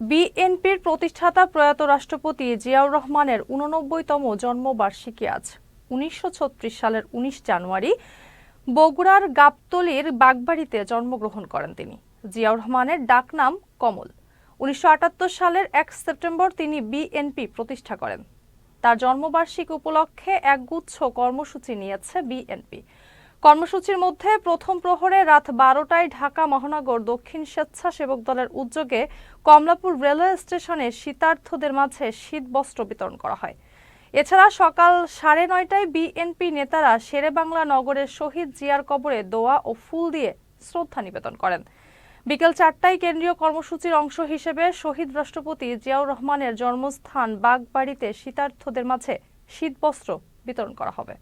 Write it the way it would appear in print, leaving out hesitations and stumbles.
বিএনপির প্রতিষ্ঠাতা প্রয়াত রাষ্ট্রপতি জিয়াউর রহমানের ৮৯তম জন্মবার্ষিকী আজ। ১৯৩৬ সালের ১৯ জানুয়ারি বগুড়ার গাবতলীর বাগবাড়িতে জন্মগ্রহণ করেন তিনি। জিয়াউর রহমানের ডাকনাম কমল। ১৯৭৮ সালের ১ সেপ্টেম্বর তিনি বিএনপি প্রতিষ্ঠা করেন। তার জন্মবার্ষিকী উপলক্ষে একগুচ্ছ কর্মসূচি নিয়েছে বিএনপি। কর্মসূচির মধ্যে প্রথম প্রহরে রাত ১২টায় ঢাকা মহানগর দক্ষিণ স্বেচ্ছাসেবক দলের উদ্যোগে কমলাপুর রেলওয়ে স্টেশনে শীতার্তদের মাঝে শীতবস্ত্র বিতরণ করা হয়। এছাড়া সকাল ৯:৩০টায় বিএনপি নেতারা শেরেবাংলা নগরের শহীদ জিয়ার কবরে দোয়া ও ফুল দিয়ে শ্রদ্ধা নিবেদন করেন। বিকেল ৪টায় কেন্দ্রীয় কর্মসূচির অংশ হিসেবে শহীদ রাষ্ট্রপতি জিয়াউর রহমানের জন্মস্থান বাগবাড়িতে শীতার্তদের মাঝে শীতবস্ত্র বিতরণ করা হবে।